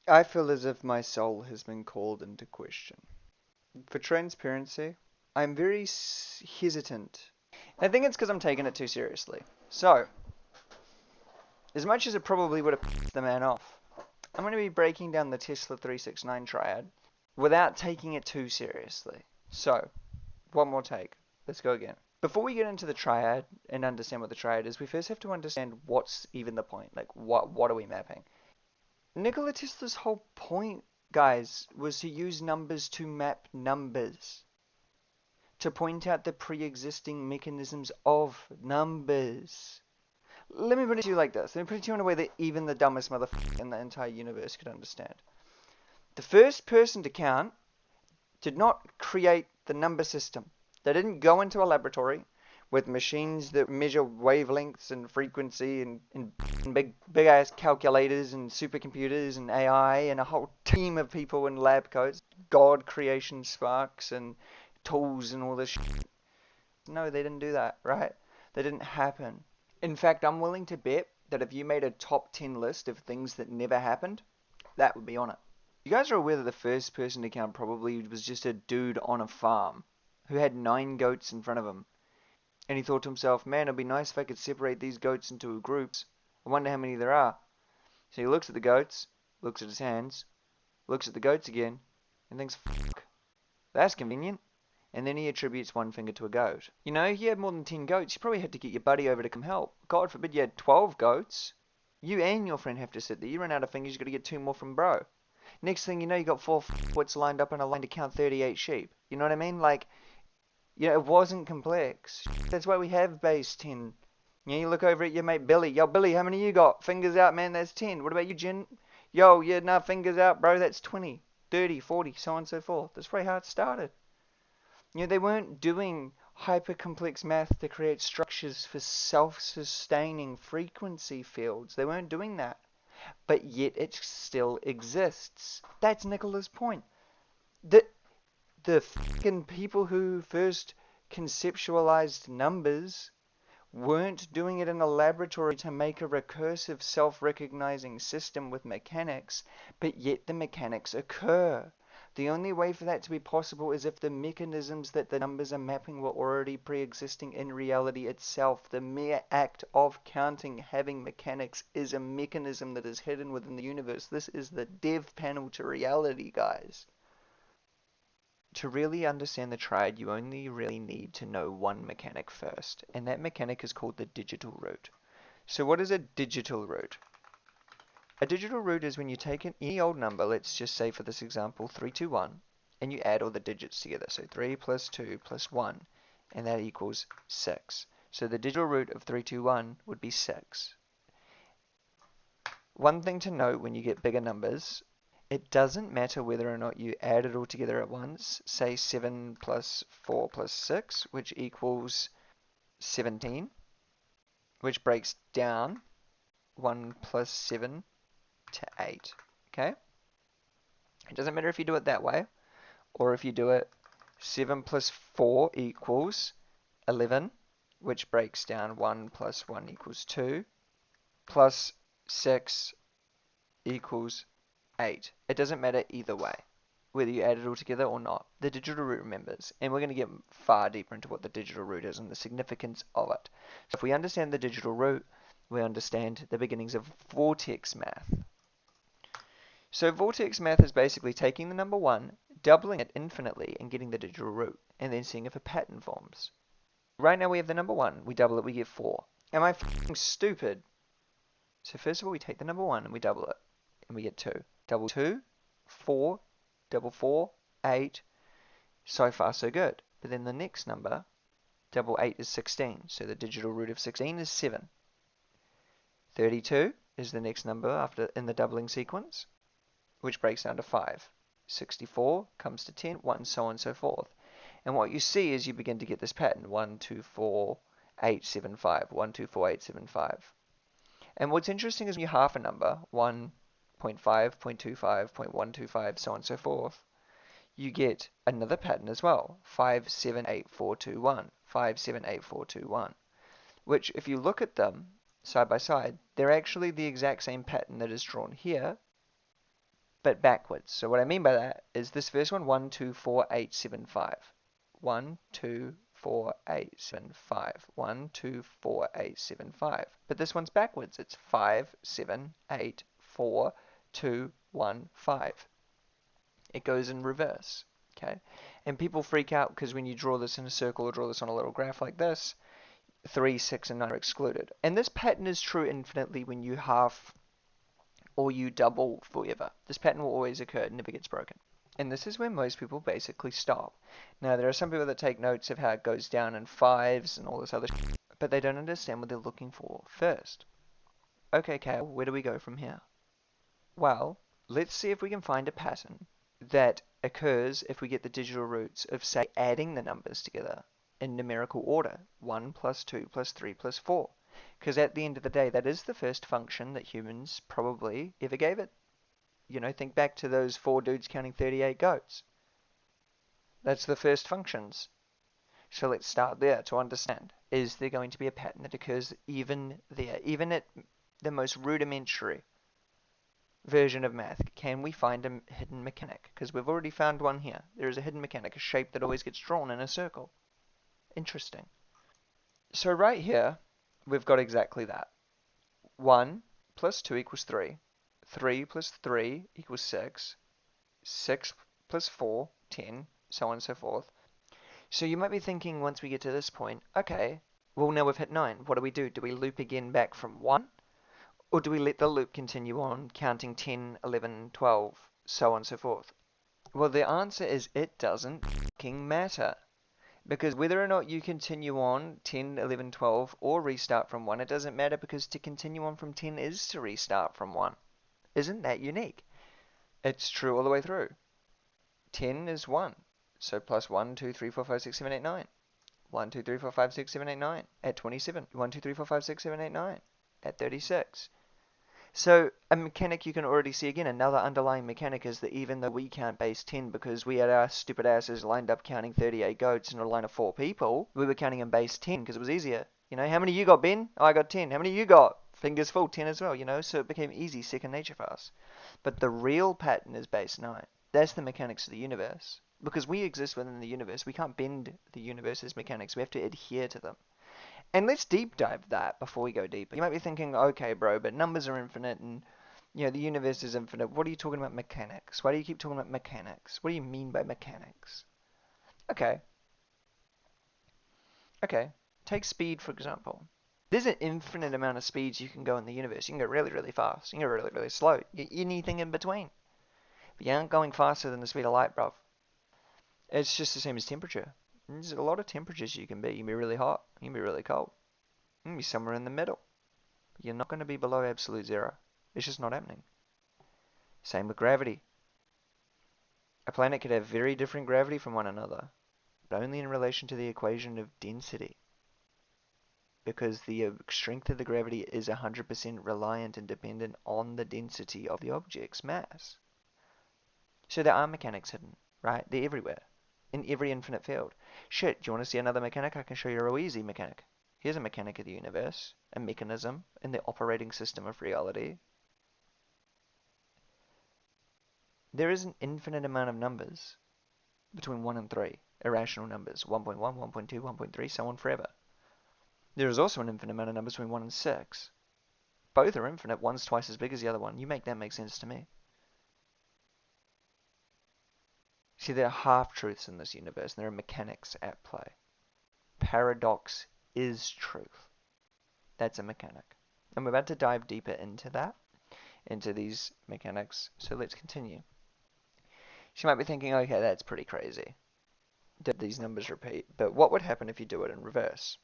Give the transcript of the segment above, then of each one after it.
I feel as if my soul has been called into question. For transparency, I'm very hesitant. I think it's because I'm taking it too seriously. So, as much as it probably would have pissed the man off, I'm going to be breaking down the Tesla 369 triad without taking it too seriously. So, one more take. Let's go again. Before we get into the triad and understand what the triad is, we first have to understand what's even the point. Like, what are we mapping? Nikola Tesla's whole point, guys, was to use numbers to map numbers. To point out the pre-existing mechanisms of numbers. Let me put it to you like this. Let me put it to you in a way that even the dumbest motherfucker in the entire universe could understand. The first person to count did not create the number system. They didn't go into a laboratory with machines that measure wavelengths and frequency and big ass calculators and supercomputers and AI and a whole team of people in lab coats, God creation sparks and tools and all this shit. No, they didn't do that, right? That didn't happen. In fact, I'm willing to bet that if you made a top 10 list of things that never happened, that would be on it. You guys are aware that the first person to count probably was just a dude on a farm who had 9 goats in front of him. And he thought to himself, man, it'd be nice if I could separate these goats into groups. I wonder how many there are. So he looks at the goats, looks at his hands, looks at the goats again, and thinks, fuck, that's convenient. And then he attributes one finger to a goat. You know, if you had more than 10 goats, you probably had to get your buddy over to come help. God forbid you had 12 goats. You and your friend have to sit there. You run out of fingers, you got to get 2 more from bro. Next thing you know, you got 4 wits lined up in a line to count 38 sheep. You know what I mean? Like, you know, it wasn't complex. That's why we have base 10. You know, you look over at your mate Billy. Yo, Billy, how many you got? Fingers out, man, that's 10. What about you, Jen? Yo, yeah, nah, fingers out, bro, that's 20, 30, 40, so on and so forth. That's probably how it started. You know, they weren't doing hyper-complex math to create structures for self-sustaining frequency fields. They weren't doing that. But yet it still exists. That's Nikola's point. The fucking people who first conceptualized numbers weren't doing it in a laboratory to make a recursive self-recognizing system with mechanics, but yet the mechanics occur. The only way for that to be possible is if the mechanisms that the numbers are mapping were already pre-existing in reality itself. The mere act of counting having mechanics is a mechanism that is hidden within the universe. This is the dev panel to reality, guys. To really understand the triad, you only really need to know one mechanic first, and that mechanic is called the digital root. So what is a digital root? A digital root is when you take any old number, let's just say for this example 321, and you add all the digits together. So 3 plus 2 plus 1, and that equals 6. So the digital root of 321 would be 6. One thing to note when you get bigger numbers, it doesn't matter whether or not you add it all together at once. Say 7 plus 4 plus 6, which equals 17, which breaks down 1 plus 7 to 8. Okay? It doesn't matter if you do it that way, or if you do it 7 plus 4 equals 11, which breaks down 1 plus 1 equals 2, plus 6 equals 8. It doesn't matter either way, whether you add it all together or not. The digital root remembers, and we're going to get far deeper into what the digital root is and the significance of it. So if we understand the digital root, we understand the beginnings of vortex math. So vortex math is basically taking the number 1, doubling it infinitely, and getting the digital root, and then seeing if a pattern forms. Right now we have the number 1, we double it, we get 4. Am I f***ing stupid? So first of all, we take the number 1 and we double it, and we get 2. Double 2, 4, double 4, 8. So far so good. But then the next number, double 8 is 16. So the digital root of 16 is 7. 32 is the next number after in the doubling sequence, which breaks down to 5. 64 comes to 10, 1, so on and so forth. And what you see is you begin to get this pattern, 1, 2, 4, 8, 7, 5, 1, 2, 4, 8, 7, 5. And what's interesting is when you half a number, 1, 0.5, 0.25, 0.125, so on and so forth, you get another pattern as well, 5, 7, 8, 4, 2, 1, 5, 7, 8, 4, 2, 1, which if you look at them side by side, they're actually the exact same pattern that is drawn here, but backwards. So what I mean by that is this first one, 1, 2, 4, 8, 7, 5. 1, 2, 4, 8, 7, 5. 1, 2, 4, 8, 7, 5. But this one's backwards. It's 5, 7, 8, 4, 2, 1, 5. It goes in reverse. Okay? And people freak out because when you draw this in a circle or draw this on a little graph like this, 3, 6, and 9 are excluded. And this pattern is true infinitely when you half or you double forever. This pattern will always occur. It never gets broken. And this is where most people basically stop. Now, there are some people that take notes of how it goes down in fives and all this other shit, but they don't understand what they're looking for first. Okay, Kale, where do we go from here? Well, let's see if we can find a pattern that occurs if we get the digital roots of, say, adding the numbers together in numerical order. 1 plus 2 plus 3 plus 4. Because at the end of the day, that is the first function that humans probably ever gave it. You know, think back to those 4 dudes counting 38 goats. That's the first functions. So let's start there to understand. Is there going to be a pattern that occurs even there, even at the most rudimentary version of math? Can we find a hidden mechanic? Because we've already found one here. There is a hidden mechanic, a shape that always gets drawn in a circle. Interesting. So right here, we've got exactly that. 1 plus 2 equals 3. 3 plus 3 equals 6. 6 plus 4, 10, so on and so forth. So you might be thinking once we get to this point, okay, well now we've hit 9. What do? Do we loop again back from 1? Or do we let the loop continue on, counting 10, 11, 12, so on and so forth? Well, the answer is it doesn't fucking matter. Because whether or not you continue on 10, 11, 12, or restart from 1, it doesn't matter, because to continue on from 10 is to restart from 1. Isn't that unique? It's true all the way through. 10 is 1. So plus 1, 2, 3, 4, 5, 6, 7, 8, 9. 1, 2, 3, 4, 5, 6, 7, 8, 9 at 27. 1, 2, 3, 4, 5, 6, 7, 8, 9 at 36. So a mechanic you can already see again, another underlying mechanic is that even though we count base 10 because we had our stupid asses lined up counting 38 goats in a line of 4 people, we were counting in base 10 because it was easier. You know, how many you got, Ben? Oh, I got 10. How many you got? Fingers full, 10 as well, you know, so it became easy, second nature for us. But the real pattern is base 9. That's the mechanics of the universe. Because we exist within the universe, we can't bend the universe's mechanics. We have to adhere to them. And let's deep dive that before we go deeper. You might be thinking, okay, bro, but numbers are infinite and, you know, the universe is infinite. What are you talking about mechanics? Why do you keep talking about mechanics? What do you mean by mechanics? Okay. Okay. Take speed, for example. There's an infinite amount of speeds you can go in the universe. You can go really, really fast. You can go really, really slow. Anything in between. But you aren't going faster than the speed of light, bro. It's just the same as temperature. There's a lot of temperatures you can be. You can be really hot. You can be really cold. You can be somewhere in the middle. You're not going to be below absolute zero. It's just not happening. Same with gravity. A planet could have very different gravity from one another, but only in relation to the equation of density. Because the strength of the gravity is 100% reliant and dependent on the density of the object's mass. So there are mechanics hidden, right? They're everywhere. In every infinite field. Shit, do you want to see another mechanic? I can show you a real easy mechanic. Here's a mechanic of the universe, a mechanism in the operating system of reality. There is an infinite amount of numbers between 1 and 3, irrational numbers, 1.1, 1.2, 1.3, so on forever. There is also an infinite amount of numbers between 1 and 6. Both are infinite, one's twice as big as the other one. You make that make sense to me. See, there are half-truths in this universe, and there are mechanics at play. Paradox is truth. That's a mechanic. And we're about to dive deeper into that, into these mechanics, so let's continue. She might be thinking, okay, that's pretty crazy. Did these numbers repeat? But what would happen if you do it in reverse?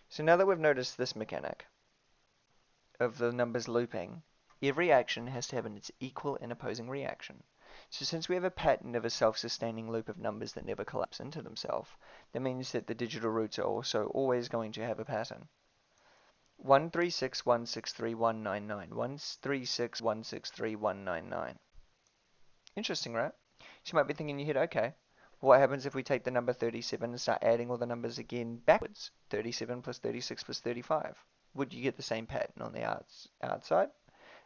So now that we've noticed this mechanic of the numbers looping, every action has to have its equal and opposing reaction. So since we have a pattern of a self-sustaining loop of numbers that never collapse into themselves, that means that the digital roots are also always going to have a pattern. 136, 163, 199. 136, 163, 199. Interesting, right? So you might be thinking in your head, okay, what happens if we take the number 37 and start adding all the numbers again backwards? 37 plus 36 plus 35. Would you get the same pattern on the outside?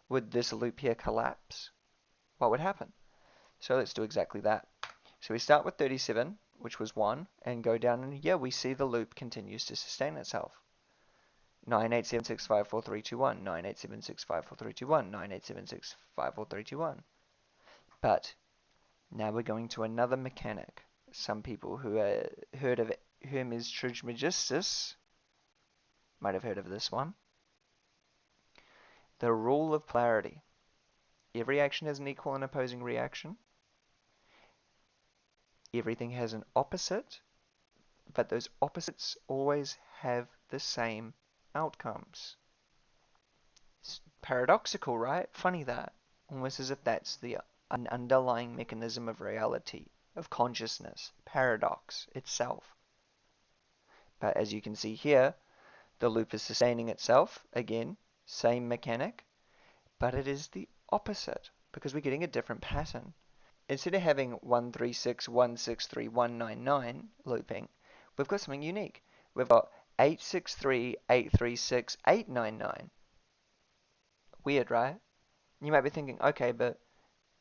Would this loop here collapse? what would happen? So let's do exactly that. So we start with 37, which was 1, and go down, and yeah, we see the loop continues to sustain itself. 987654321, 987654321, 987654321. But now we're going to another mechanic. Some people who heard of Hermes Trismegistus might have heard of this one. The rule of polarity. Every action has an equal and opposing reaction. Everything has an opposite, but those opposites always have the same outcomes. It's paradoxical, right? Funny that. Almost as if that's an underlying mechanism of reality, of consciousness, paradox itself. But as you can see here, the loop is sustaining itself, again, same mechanic, but it is the opposite, because we're getting a different pattern. Instead of having 136, 163, 199 looping, we've got something unique. We've got 863, 836, 899. Weird, right? You might be thinking, okay, but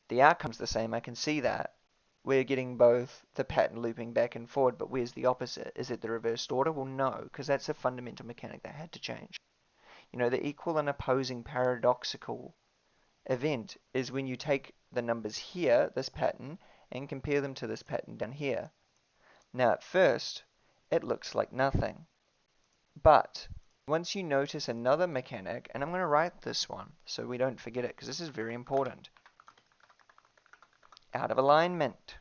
the outcome's the same, I can see that. We're getting both the pattern looping back and forward, but where's the opposite? Is it the reversed order? Well, no, because that's a fundamental mechanic that had to change. You know, the equal and opposing paradoxical event is when you take the numbers here, this pattern, and compare them to this pattern down here. Now at first, it looks like nothing. But once you notice another mechanic, and I'm going to write this one so we don't forget it, because this is very important. Out of alignment.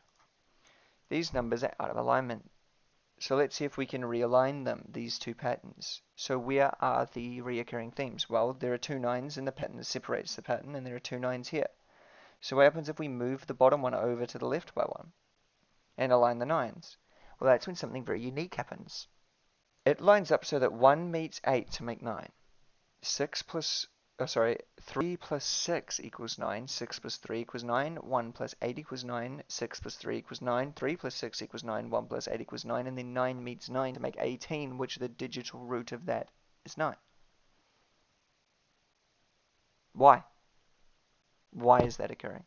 These numbers are out of alignment. So let's see if we can realign them, these two patterns. So where are the reoccurring themes? Well, there are two nines in the pattern that separates the pattern, and there are two nines here. So what happens if we move the bottom one over to the left by one and align the nines? Well, that's when something very unique happens. It lines up so that 1 meets 8 to make 9. 3 plus 6 equals 9, 6 plus 3 equals 9, 1 plus 8 equals 9, 6 plus 3 equals 9, 3 plus 6 equals 9, 1 plus 8 equals 9, and then 9 meets 9 to make 18, which the digital root of that is 9. Why? Why is that occurring?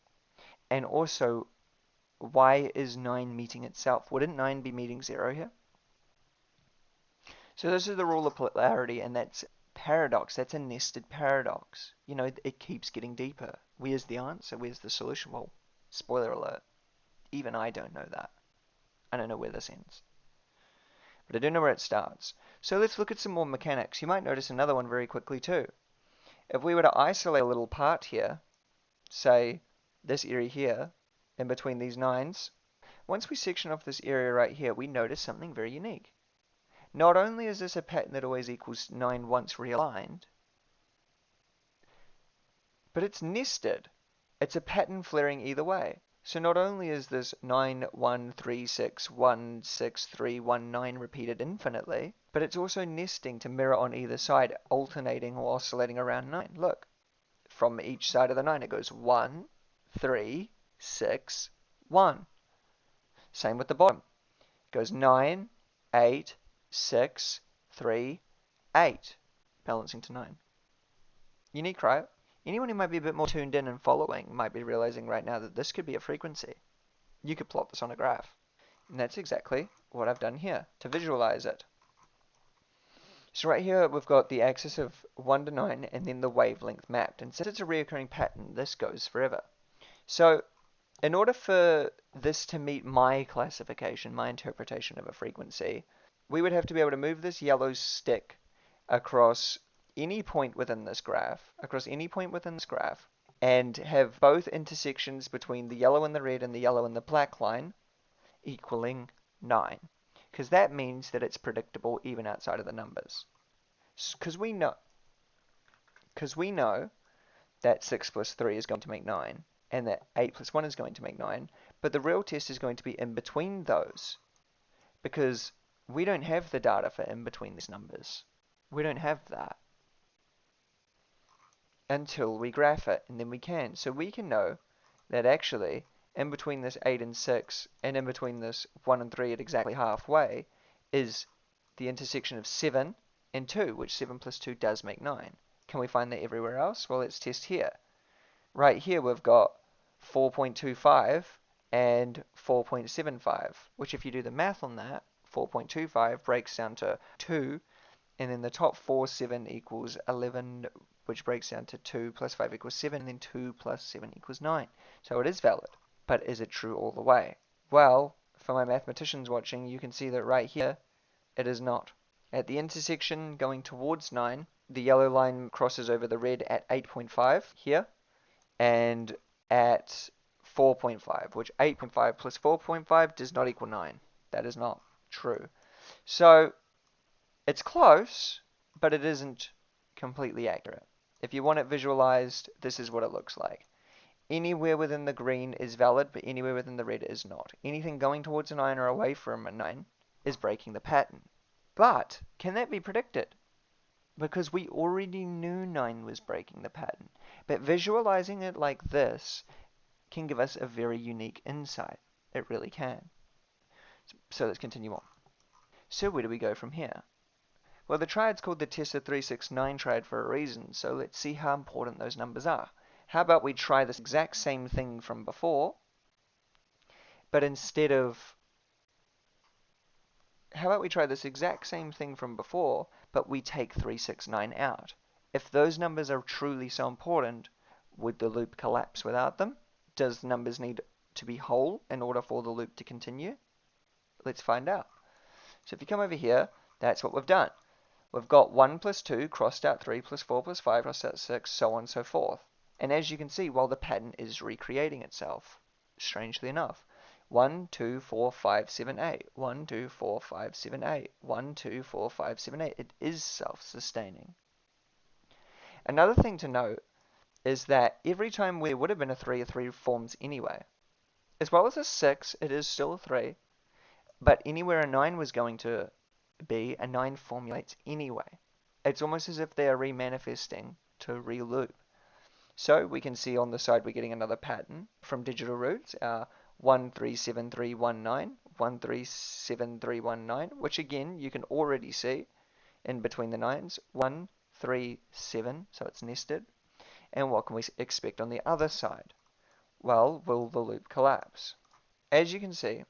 And also, why is 9 meeting itself? Wouldn't 9 be meeting 0 here? So this is the rule of polarity, and that's paradox. That's a nested paradox. You know, it keeps getting deeper. Where's the answer? Where's the solution? Well, spoiler alert. Even I don't know that. I don't know where this ends. But I do know where it starts. So let's look at some more mechanics. You might notice another one very quickly too. If we were to isolate a little part here, say this area here, in between these nines, once we section off this area right here, we notice something very unique. Not only is this a pattern that always equals 9 once realigned, but it's nested. It's a pattern flaring either way. So not only is this 9, 1, 3, 6, 1, 6, 3, 1, 9 repeated infinitely, but it's also nesting to mirror on either side, alternating or oscillating around 9. Look, from each side of the 9 it goes 1, 3, 6, 1. Same with the bottom. It goes 9, 8, 6, 3, 8, balancing to 9. Unique, right? Anyone who might be a bit more tuned in and following might be realizing right now that this could be a frequency. You could plot this on a graph. And that's exactly what I've done here to visualize it. So right here we've got the axis of 1 to 9 and then the wavelength mapped. And since it's a recurring pattern, this goes forever. So in order for this to meet my classification, my interpretation of a frequency, we would have to be able to move this yellow stick across any point within this graph, and have both intersections between the yellow and the red and the yellow and the black line equaling 9. Because that means that it's predictable even outside of the numbers. Because we know that 6 plus 3 is going to make 9, and that 8 plus 1 is going to make 9, but the real test is going to be in between those, because we don't have the data for in between these numbers. We don't have that until we graph it, and then we can. So we can know that actually in between this 8 and 6 and in between this 1 and 3 at exactly halfway is the intersection of 7 and 2, which 7 plus 2 does make 9. Can we find that everywhere else? Well, let's test here. Right here we've got 4.25 and 4.75, which if you do the math on that, 4.25 breaks down to 2, and then the top 4, 7 equals 11, which breaks down to 2 plus 5 equals 7, and then 2 plus 7 equals 9. So it is valid. But is it true all the way? Well, for my mathematicians watching, you can see that right here, it is not. At the intersection going towards 9, the yellow line crosses over the red at 8.5 here, and at 4.5, which 8.5 plus 4.5 does not equal 9. That is not true. So it's close, but it isn't completely accurate. If you want it visualized, this is what it looks like. Anywhere within the green is valid, but anywhere within the red is not. Anything going towards a 9 or away from a 9 is breaking the pattern. But can that be predicted? Because we already knew 9 was breaking the pattern. But visualizing it like this can give us a very unique insight. It really can. So let's continue on. So where do we go from here? Well, the triad's called the Tesla 369 triad for a reason, so let's see how important those numbers are. How about we try this exact same thing from before, but instead of... How about we try this exact same thing from before, but we take 369 out? If those numbers are truly so important, would the loop collapse without them? Does the numbers need to be whole in order for the loop to continue? Let's find out. So if you come over here, that's what we've done. We've got 1 plus 2 crossed out 3 plus 4 plus 5 crossed out 6, so on and so forth. And as you can see, while the pattern is recreating itself, strangely enough, 1, 2, 4, 5, 7, 8, 1, 2, 4, 5, 7, 8, 1, 2, 4, 5, 7, 8. It is self-sustaining. Another thing to note is that every time there would have been a 3 forms anyway. As well as a 6, it is still a 3, but anywhere a 9 was going to be, a 9 formulates anyway. It's almost as if they are remanifesting to re-loop. So we can see on the side we're getting another pattern from digital roots, 137319, 137319, which again you can already see in between the 9s, 1, 3, 7, so it's nested. And what can we expect on the other side? Well, will the loop collapse? As you can see,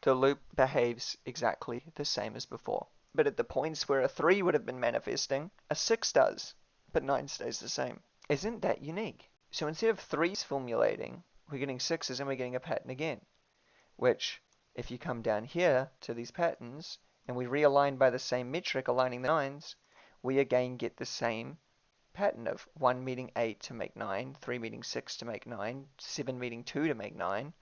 the loop behaves exactly the same as before. But at the points where a 3 would have been manifesting, a 6 does, but 9 stays the same. Isn't that unique? So instead of 3s formulating, we're getting 6s and we're getting a pattern again. Which, if you come down here to these patterns, and we realign by the same metric, aligning the 9s, we again get the same pattern of 1 meeting 8 to make 9, 3 meeting 6 to make 9, 7 meeting 2 to make 9,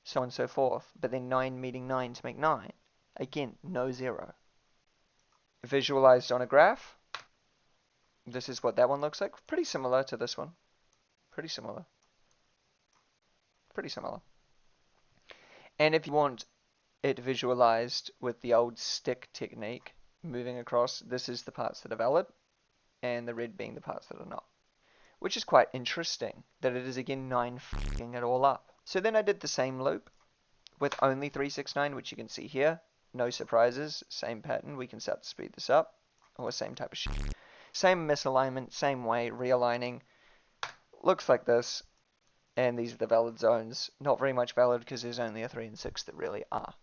so on and so forth. But then 9 meeting 9 to make 9. Again, no 0. Visualized on a graph. This is what that one looks like. Pretty similar to this one. Pretty similar. Pretty similar. And if you want it visualized with the old stick technique, moving across, this is the parts that are valid, and the red being the parts that are not. Which is quite interesting, that it is again 9 f***ing it all up. So then I did the same loop with only 369, which you can see here. No surprises, same pattern. We can start to speed this up, or same type of shit. Same misalignment, same way, realigning. Looks like this, and these are the valid zones. Not very much valid because there's only a 3 and 6 that really are.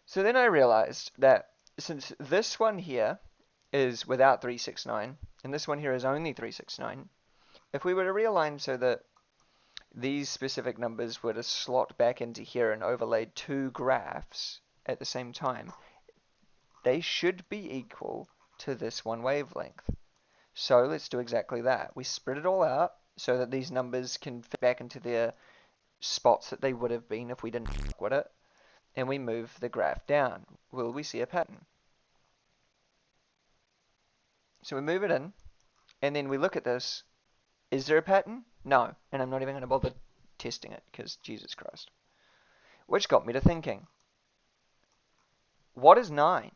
So then I realized that since this one here is without 369, and this one here is only 369, if we were to realign so that these specific numbers were to slot back into here and overlay 2 graphs at the same time, they should be equal to this one wavelength. So let's do exactly that. We spread it all out so that these numbers can fit back into their spots that they would have been if we didn't fuck with it. And we move the graph down. Will we see a pattern? So we move it in, and then we look at this. Is there a pattern? No. And I'm not even going to bother testing it, because Jesus Christ. Which got me to thinking. What is 9?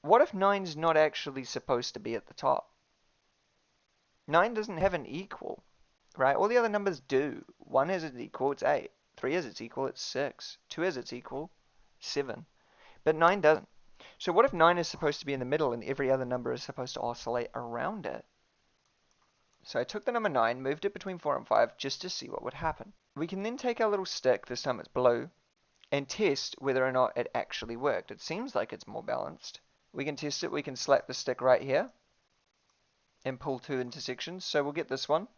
What if 9's not actually supposed to be at the top? 9 doesn't have an equal, right? All the other numbers do. 1 has its equal, it's 8. 3 has its equal, it's 6. 2 has its equal, 7. But 9 doesn't. So what if 9 is supposed to be in the middle and every other number is supposed to oscillate around it? So I took the number 9, moved it between 4 and 5 just to see what would happen. We can then take our little stick, this time it's blue, and test whether or not it actually worked. It seems like it's more balanced. We can test it. We can slap the stick right here and pull two intersections. So we'll get this one,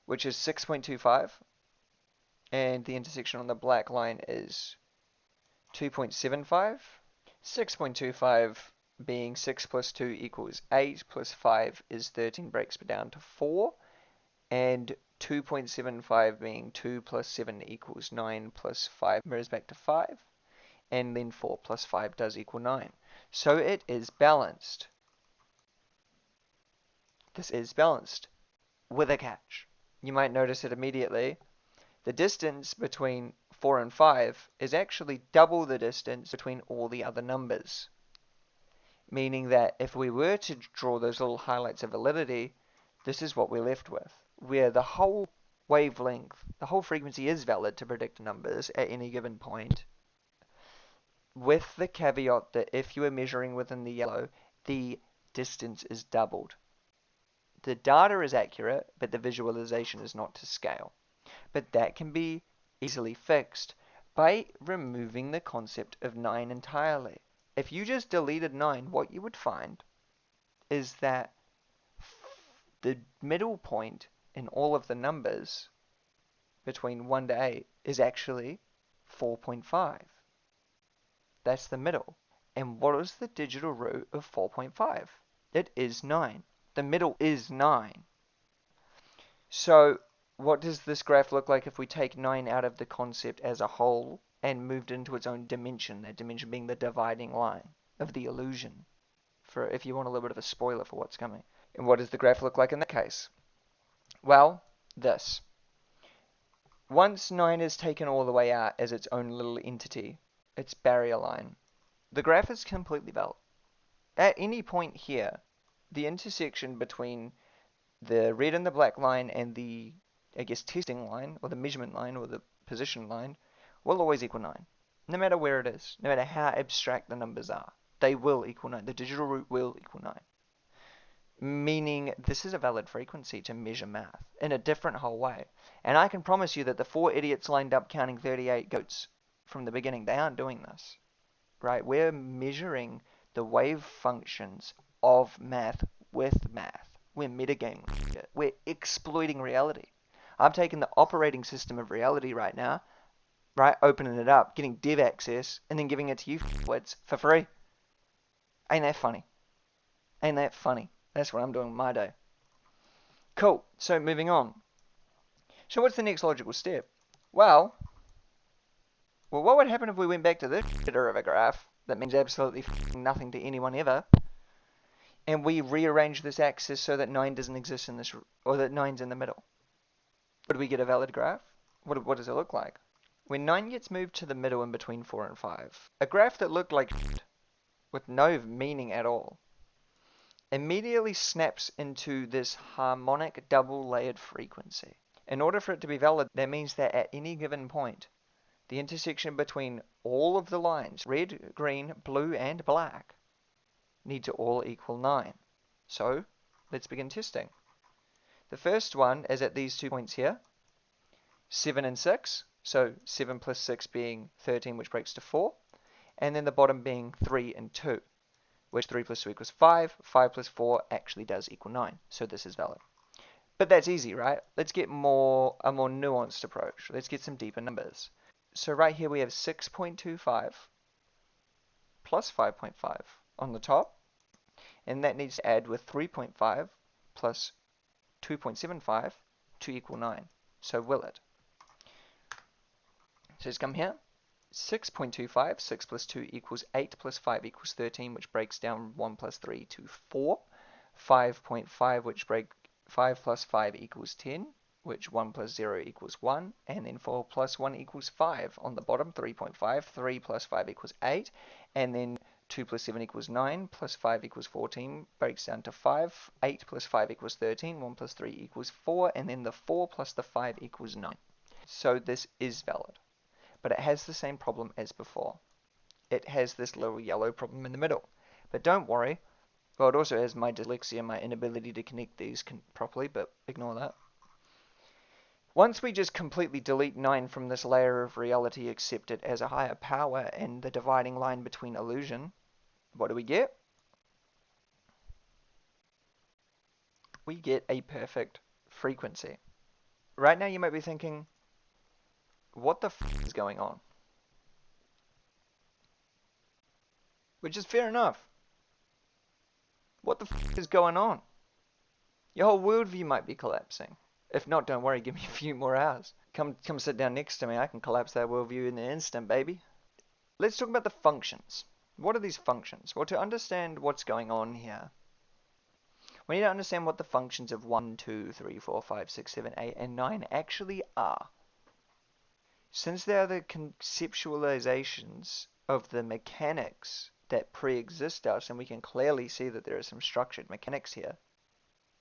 which is 6.25, and the intersection on the black line is 2.75. 6.25 being 6 plus 2 equals 8, plus 5 is 13, breaks down to 4, and 2.75 being 2 plus 7 equals 9, plus 5 mirrors back to 5, and then 4 plus 5 does equal 9. So it is balanced. This is balanced, with a catch. You might notice it immediately. The distance between 4 and 5 is actually double the distance between all the other numbers. Meaning that if we were to draw those little highlights of validity, this is what we're left with, where the whole wavelength, the whole frequency is valid to predict numbers at any given point, with the caveat that if you are measuring within the yellow, the distance is doubled. The data is accurate, but the visualization is not to scale. But that can be easily fixed by removing the concept of 9 entirely. If you just deleted 9, what you would find is that the middle point in all of the numbers between 1 to 8 is actually 4.5. That's the middle. And what is the digital root of 4.5? It is 9. The middle is 9. So what does this graph look like if we take 9 out of the concept as a whole and moved into its own dimension, that dimension being the dividing line of the illusion, for if you want a little bit of a spoiler for what's coming? And what does the graph look like in that case? Well, this. Once 9 is taken all the way out as its own little entity, its barrier line, the graph is completely valid. At any point here, the intersection between the red and the black line and the, I guess, testing line, or the measurement line, or the position line, will always equal 9. No matter where it is, no matter how abstract the numbers are, they will equal 9. The digital root will equal 9. Meaning this is a valid frequency to measure math in a different whole way. And I can promise you that the 4 idiots lined up counting 38 goats from the beginning, they aren't doing this. Right? We're measuring the wave functions of math with math. We're metagaming it. We're exploiting reality. I'm taking the operating system of reality right now, right, opening it up, getting dev access, and then giving it to you for free. Ain't that funny? Ain't that funny? That's what I'm doing with my day. Cool. So moving on. So what's the next logical step? Well, what would happen if we went back to this shitter of a graph that means absolutely nothing to anyone ever, and we rearrange this axis so that 9 doesn't exist in this, or that 9's in the middle? Would we get a valid graph? What does it look like? When 9 gets moved to the middle in between 4 and 5, a graph that looked like with no meaning at all immediately snaps into this harmonic double-layered frequency. In order for it to be valid, that means that at any given point, the intersection between all of the lines, red, green, blue, and black, need to all equal 9. So, let's begin testing. The first one is at these 2 points here, 7 and 6, so 7 plus 6 being 13, which breaks to 4, and then the bottom being 3 and 2, which 3 plus 2 equals 5, 5 plus 4 actually does equal 9, so this is valid. But that's easy, right? Let's get a more nuanced approach. Let's get some deeper numbers. So right here we have 6.25 plus 5.5 on the top, and that needs to add with 3.5 plus 2.75 to equal 9. So will it? So let's come here. 6.25, 6 plus 2 equals 8, plus 5 equals 13, which breaks down 1 plus 3 to 4. 5.5, which 5 plus 5 equals 10, which 1 plus 0 equals 1, and then 4 plus 1 equals 5. On the bottom, 3.5, 3 plus 5 equals 8, and then 2 plus 7 equals 9, plus 5 equals 14, breaks down to 5. 8 plus 5 equals 13, 1 plus 3 equals 4, and then the 4 plus the 5 equals 9. So this is valid. But it has the same problem as before. It has this little yellow problem in the middle. But don't worry, Well, it also has my dyslexia, my inability to connect these properly, but ignore that. Once we just completely delete 9 from this layer of reality, accept it as a higher power and the dividing line between illusion, what do we get? We get a perfect frequency. Right now you might be thinking, what the f is going on? Which is fair enough. What the f is going on? Your whole worldview might be collapsing. If not, don't worry, give me a few more hours. Come sit down next to me, I can collapse that worldview in an instant, baby. Let's talk about the functions. What are these functions? Well, to understand what's going on here, we need to understand what the functions of 1, 2, 3, 4, 5, 6, 7, 8, and 9 actually are. Since they are the conceptualizations of the mechanics that pre-exist us, and we can clearly see that there is some structured mechanics here,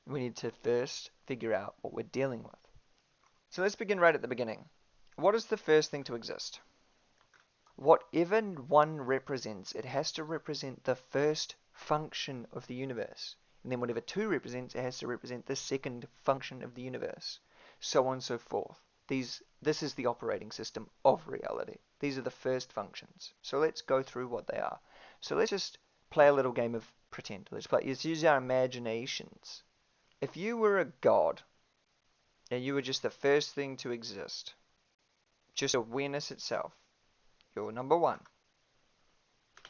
we need to first figure out what we're dealing with. So let's begin right at the beginning. What is the first thing to exist? Whatever 1 represents, it has to represent the first function of the universe. And then whatever 2 represents, it has to represent the second function of the universe. So on and so forth. This is the operating system of reality. These are the first functions. So let's go through what they are. So let's just play a little game of pretend. Let's use our imaginations. If you were a god, and you were just the first thing to exist, just awareness itself, you're number 1.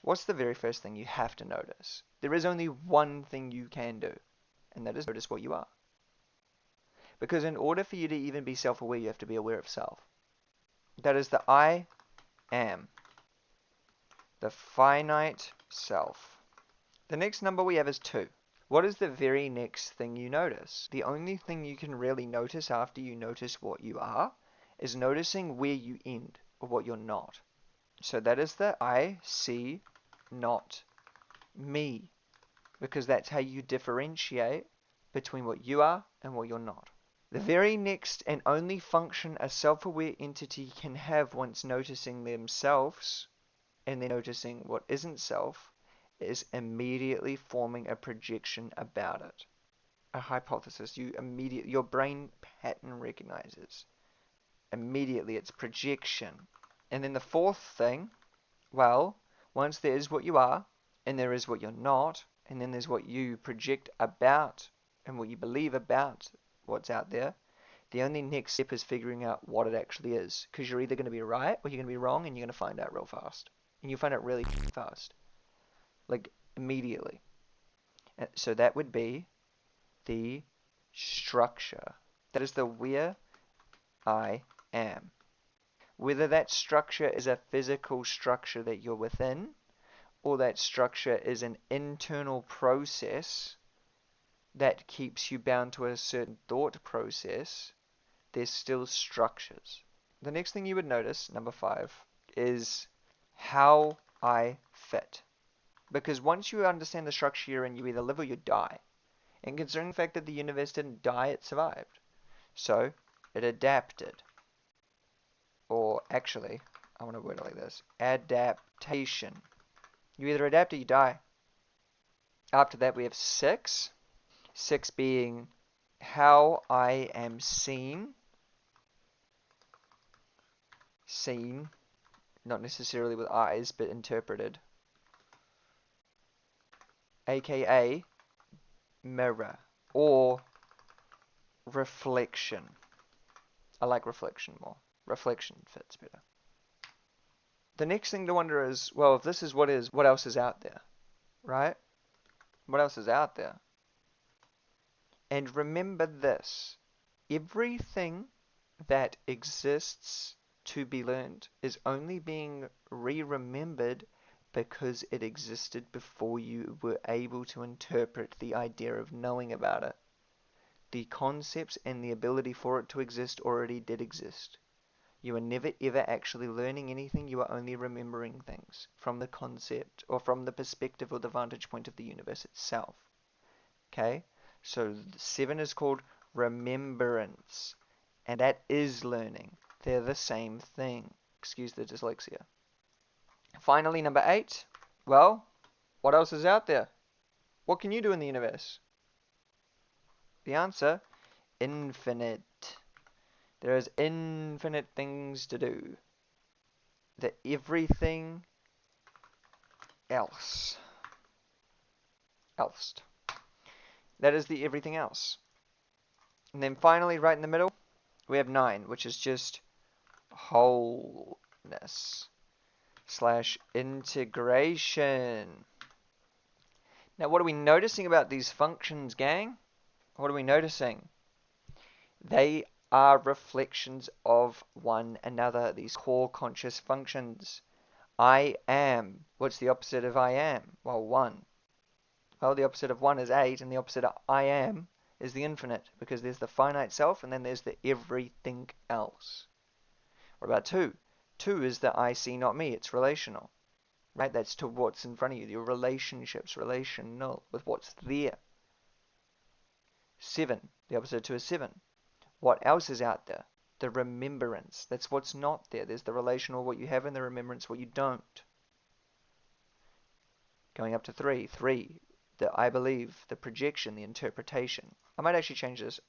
What's the very first thing you have to notice? There is only one thing you can do, and that is notice what you are. Because in order for you to even be self-aware, you have to be aware of self. That is the I am, the finite self. The next number we have is 2. What is the very next thing you notice? The only thing you can really notice after you notice what you are is noticing where you end, or what you're not. So that is the I see not me, because that's how you differentiate between what you are and what you're not. The very next and only function a self-aware entity can have once noticing themselves and then noticing what isn't self is immediately forming a projection about it. A hypothesis your brain pattern recognizes. Immediately it's projection. And then the fourth thing, well, once there is what you are, and there is what you're not, and then there's what you project about, and what you believe about what's out there, the only next step is figuring out what it actually is. Because you're either going to be right, or you're going to be wrong, and you're going to find out real fast. And you find out really fast. Like, immediately. So that would be the structure. That is the where I am. Whether that structure is a physical structure that you're within, or that structure is an internal process that keeps you bound to a certain thought process, there's still structures. The next thing you would notice, number 5, is how I fit. Because once you understand the structure you're in, you either live or you die. And considering the fact that the universe didn't die, it survived. So, it adapted. Or actually, I want to word it like this. Adaptation. You either adapt or you die. After that we have 6. 6 being how I am seen. Seen. Not necessarily with eyes, but interpreted. AKA mirror. Or reflection. I like reflection more. Reflection fits better. The next thing to wonder is, well, if this is, what else is out there? Right? What else is out there? And remember this. Everything that exists to be learned is only being re-remembered because it existed before you were able to interpret the idea of knowing about it. The concepts and the ability for it to exist already did exist. You are never ever actually learning anything, you are only remembering things from the concept or from the perspective or the vantage point of the universe itself. Okay? So 7 is called remembrance, and that is learning. They're the same thing. Excuse the dyslexia. Finally, number 8. Well, what else is out there? What can you do in the universe? The answer, infinite. There is infinite things to do. The everything else. That is the everything else. And then finally, right in the middle, we have 9, which is just wholeness / integration. Now, what are we noticing about these functions, gang? What are we noticing? They are reflections of one another, these core conscious functions. I am. What's the opposite of I am? Well, 1. Well, the opposite of 1 is 8, and the opposite of I am is the infinite, because there's the finite self, and then there's the everything else. What about 2? 2 is the I see, not me. It's relational, right? That's to what's in front of you. Your relationships, relational, with what's there. 7, the opposite of 2 is 7. What else is out there? The remembrance. That's what's not there. There's the relational, what you have, and the remembrance, what you don't. Going up to 3. 3, the I believe, the projection, the interpretation. I might actually change this.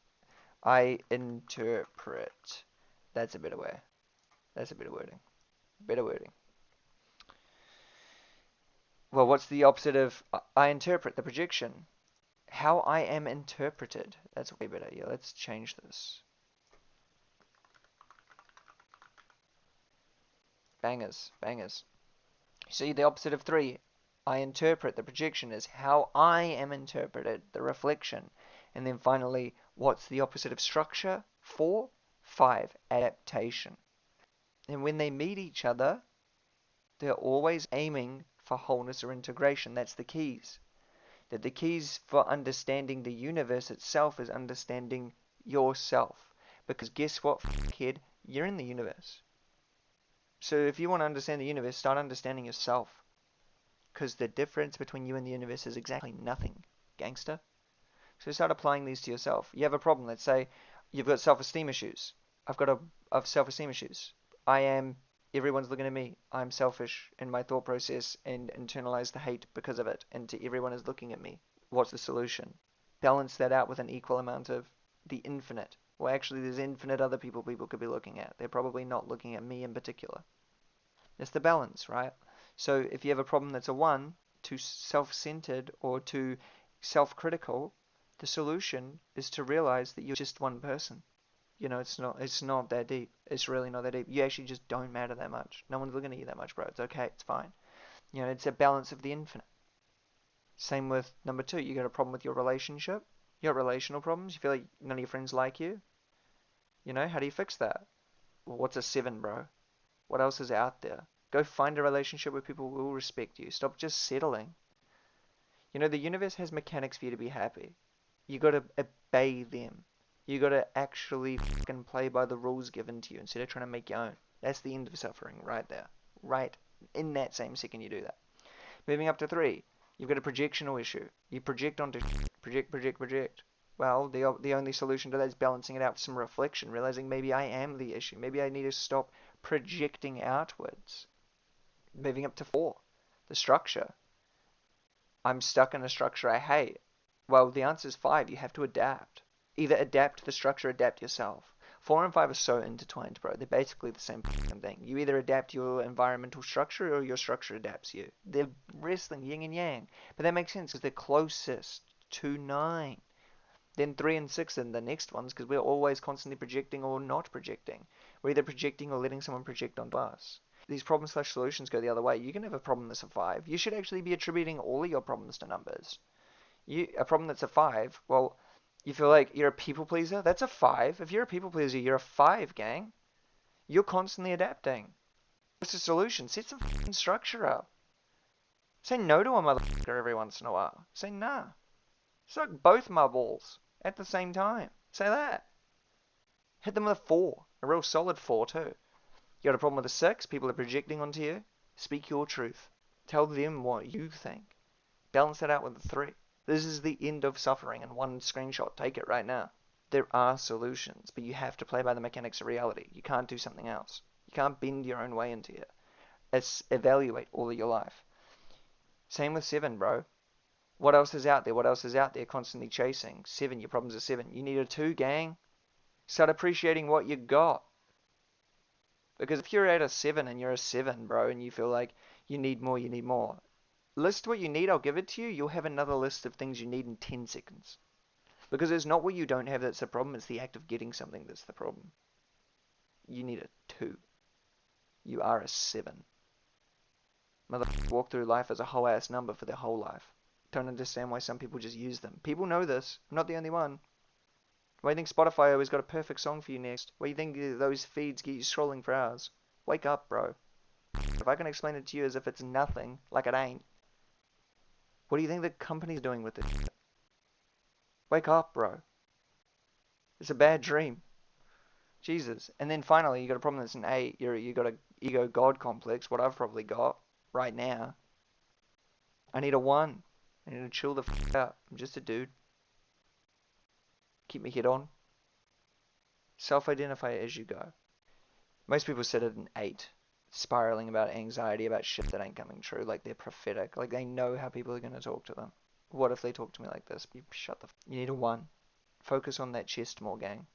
I interpret. That's a better way. That's a better wording. Better wording. Well, what's the opposite of I interpret? The projection. How I am interpreted. That's way better. Yeah, let's change this. Bangers. Bangers. See, the opposite of 3. I interpret. The projection is how I am interpreted. The reflection. And then finally, what's the opposite of structure? 4. 5. Adaptation. And when they meet each other, they're always aiming for wholeness or integration. That's the keys. That the keys for understanding the universe itself is understanding yourself. Because guess what, kid? You're in the universe. So if you want to understand the universe, start understanding yourself. Because the difference between you and the universe is exactly nothing, gangster. So start applying these to yourself. You have a problem. Let's say you've got self-esteem issues. I've self-esteem issues. Everyone's looking at me. I'm selfish in my thought process and internalize the hate because of it. And everyone is looking at me. What's the solution? Balance that out with an equal amount of the infinite. Well, actually, there's infinite other people could be looking at. They're probably not looking at me in particular. It's the balance, right? So if you have a problem that's a 1, too self-centered or too self-critical, the solution is to realize that you're just one person. You know, it's not that deep. It's really not that deep. You actually just don't matter that much. No one's looking at you that much, bro. It's okay. It's fine. You know, it's a balance of the infinite. Same with number 2. You got a problem with your relationship. You got relational problems. You feel like none of your friends like you. You know, how do you fix that? Well, what's a 7, bro? What else is out there? Go find a relationship where people will respect you. Stop just settling. You know, the universe has mechanics for you to be happy. You got to obey them. You got to actually fucking play by the rules given to you instead of trying to make your own. That's the end of suffering right there. Right in that same second you do that. Moving up to 3. You've got a projectional issue. You project onto project. Well, the only solution to that is balancing it out with some reflection, realizing maybe I am the issue. Maybe I need to stop projecting outwards. Moving up to 4. The structure. I'm stuck in a structure I hate. Well, the answer is 5. You have to adapt. Either adapt the structure, adapt yourself. 4 and 5 are so intertwined, bro. They're basically the same thing. You either adapt your environmental structure or your structure adapts you. They're wrestling yin and yang. But that makes sense because they're closest to 9. Then 3 and 6 are the next ones because we're always constantly projecting or not projecting. We're either projecting or letting someone project onto us. These problem/solutions go the other way. You can have a problem that's a 5. You should actually be attributing all of your problems to numbers. A problem that's a 5, well, you feel like you're a people pleaser? That's a 5. If you're a people pleaser, you're a 5, gang. You're constantly adapting. What's the solution? Set some fucking structure up. Say no to a motherfucker every once in a while. Say nah. Suck both my balls at the same time. Say that. Hit them with a 4. A real solid 4 too. You got a problem with a 6? People are projecting onto you? Speak your truth. Tell them what you think. Balance that out with a 3. This is the end of suffering in one screenshot. Take it right now. There are solutions, but you have to play by the mechanics of reality. You can't do something else. You can't bend your own way into it. Evaluate all of your life. Same with 7, bro. What else is out there? What else is out there? Constantly chasing. 7, your problem's a 7. You need a 2, gang. Start appreciating what you got. Because if you're at a 7 and you're a 7, bro, and you feel like you need more, you need more. List what you need, I'll give it to you. You'll have another list of things you need in 10 seconds. Because it's not what you don't have that's the problem, it's the act of getting something that's the problem. You need a 2. You are a 7. Motherfuckers walk through life as a whole ass number for their whole life. Don't understand why some people just use them. People know this. I'm not the only one. Why do you think Spotify always got a perfect song for you next? Why do you think those feeds get you scrolling for hours? Wake up, bro. If I can explain it to you as if it's nothing, like it ain't, what do you think the company's doing with it? Wake up, bro. It's a bad dream. Jesus. And then finally, you got a problem that's an 8. You got a ego god complex, what I've probably got right now. I need a 1. I need to chill the f out. I'm just a dude. Keep my head on. Self-identify as you go. Most people set it an 8. Spiraling about anxiety about shit that ain't coming true. Like they're prophetic. Like they know how people are going to talk to them. What if they talk to me like this? You shut the f. You need a 1. Focus on that chest more, gang.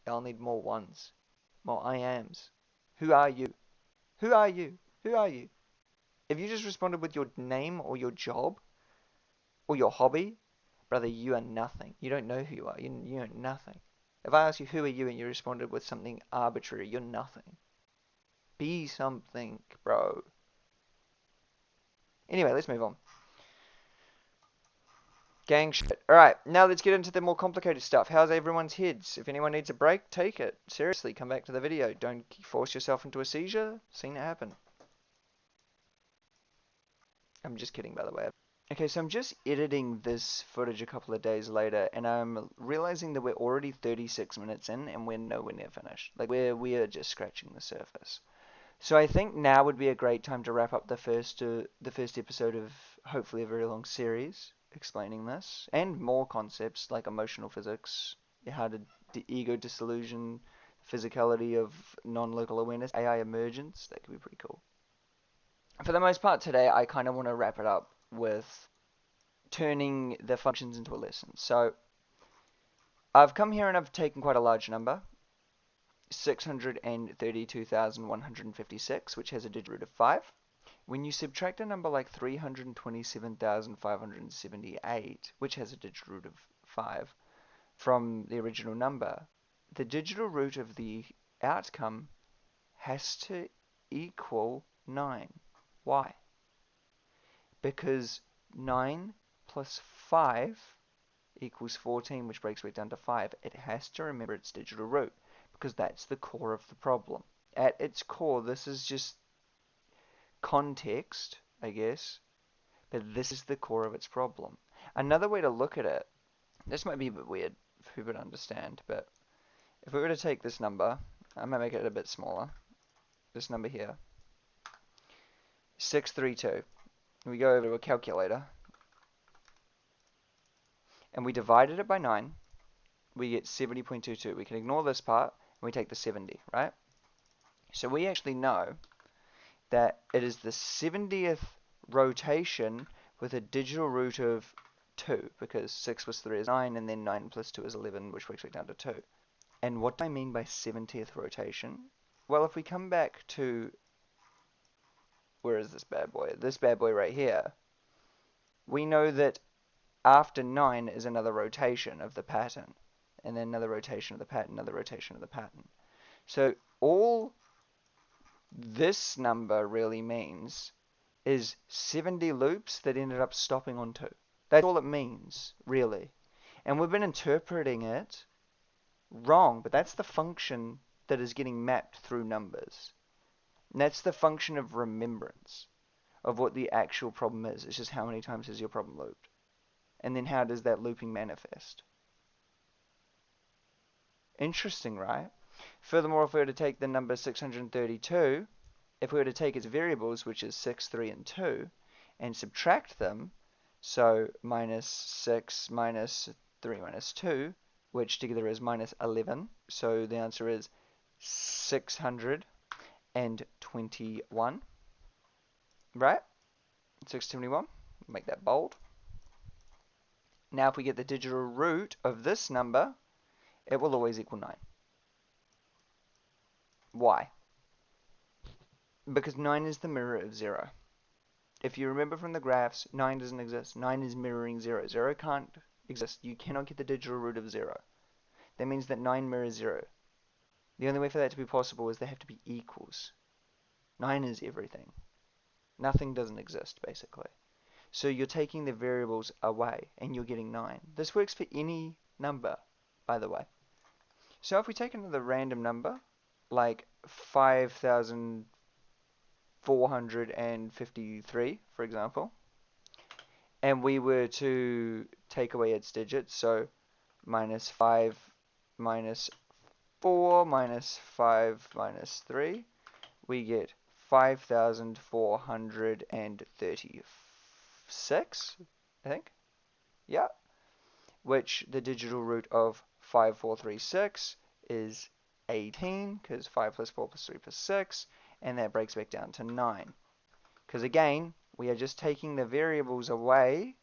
I'll need more 1s. More I ams. Who are you? Who are you? Who are you? If you just responded with your name or your job or your hobby, brother, you are nothing. You don't know who you are. You know nothing. If I ask you who are you and you responded with something arbitrary, you're nothing. Be something, bro. Anyway, let's move on. Gang shit. Alright, now let's get into the more complicated stuff. How's everyone's heads? If anyone needs a break, take it. Seriously, come back to the video. Don't force yourself into a seizure. Seen it happen. I'm just kidding, by the way. Okay, so I'm just editing this footage a couple of days later, and I'm realizing that we're already 36 minutes in, and we're nowhere near finished. Like, we're just scratching the surface. So I think now would be a great time to wrap up the first episode of hopefully a very long series explaining this, and more concepts like emotional physics, how to ego dissolution, physicality of non-local awareness, AI emergence. That could be pretty cool. For the most part today, I kind of want to wrap it up with turning the functions into a lesson. So I've come here and I've taken quite a large number, 632,156, which has a digit root of 5. When you subtract a number like 327,578, which has a digit root of 5, from the original number, the digital root of the outcome has to equal 9. Why? Because 9 plus 5 equals 14, which breaks right down to 5. It has to remember its digital root, because that's the core of the problem. At its core, this is just context, I guess, but this is the core of its problem. Another way to look at it, this might be a bit weird for people to understand, but if we were to take this number, I might make it a bit smaller, this number here, 632, and we go over to a calculator, and we divided it by 9, we get 70.22. We can ignore this part, and we take the 70, right? So we actually know that it is the 70th rotation with a digital root of 2, because 6 plus 3 is 9, and then 9 plus 2 is 11, which breaks it down to 2. And what do I mean by 70th rotation? Well, if we come back to, where is this bad boy? This bad boy right here. We know that after 9 is another rotation of the pattern, and then another rotation of the pattern, another rotation of the pattern. So all this number really means is 70 loops that ended up stopping on 2. That's all it means, really. And we've been interpreting it wrong, but that's the function that is getting mapped through numbers. And that's the function of remembrance of what the actual problem is. It's just how many times is your problem looped. And then how does that looping manifest? Interesting, right? Furthermore, if we were to take the number 632, if we were to take its variables, which is 6, 3, and 2, and subtract them, so minus 6 minus 3 minus 2, which together is minus 11, so the answer is 621, right? 621, make that bold. Now if we get the digital root of this number, it will always equal 9. Why? Because 9 is the mirror of 0. If you remember from the graphs, 9 doesn't exist. 9 is mirroring 0. 0 can't exist. You cannot get the digital root of 0. That means that 9 mirrors 0. The only way for that to be possible is they have to be equals. 9 is everything. Nothing doesn't exist, basically. So you're taking the variables away, and you're getting 9. This works for any number, by the way. So if we take another random number, like 5,453, for example, and we were to take away its digits, so minus 5 minus 4 minus 5 minus 3, we get 5,436, I think. Yeah. Which the digital root of 5436 is 18, because 5 plus 4 plus 3 plus 6, and that breaks back down to 9. Because again, we are just taking the variables away,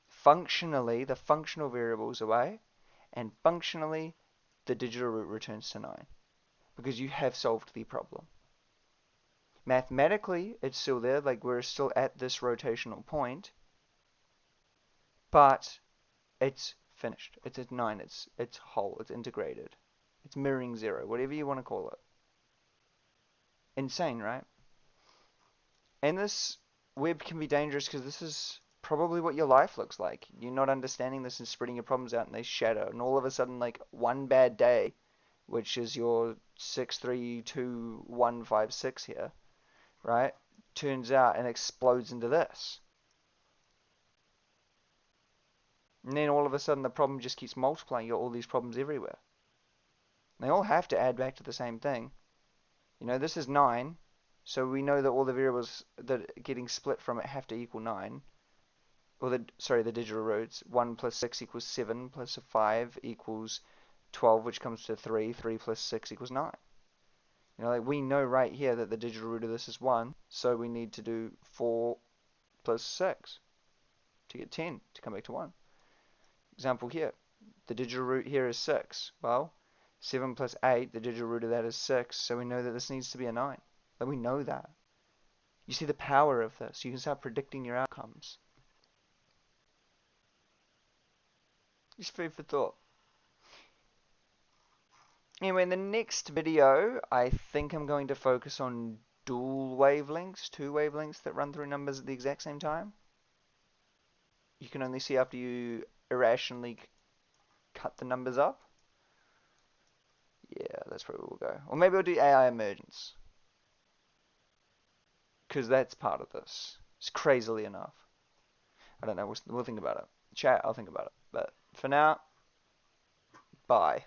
functionally, the functional variables away, and functionally, the digital root returns to 9. Because you have solved the problem. Mathematically, it's still there, like we're still at this rotational point, but it's finished. It's at 9. It's whole. It's integrated. It's mirroring 0. Whatever you want to call it. Insane, right? And this web can be dangerous because this is probably what your life looks like. You're not understanding this and spreading your problems out and they shatter. And all of a sudden, like one bad day, which is your 632156 here, right? Turns out and explodes into this. And then all of a sudden the problem just keeps multiplying. You got all these problems everywhere. They all have to add back to the same thing. You know, this is 9, so we know that all the variables that are getting split from it have to equal 9. Or the digital roots. 1 plus 6 equals 7, plus 5 equals 12, which comes to 3. 3 plus 6 equals 9. You know, like we know right here that the digital root of this is 1, so we need to do 4 plus 6 to get 10 to come back to 1. Example here. The digital root here is 6. Well, 7 plus 8, the digital root of that is 6, so we know that this needs to be a 9. But we know that. You see the power of this. You can start predicting your outcomes. Just food for thought. Anyway, in the next video, I think I'm going to focus on dual wavelengths, 2 wavelengths that run through numbers at the exact same time. You can only see after you irrationally cut the numbers up. Yeah, that's where we'll go. Or maybe I'll do AI emergence. Because that's part of this. It's crazily enough. I don't know, we'll think about it. Chat, I'll think about it. But for now, bye.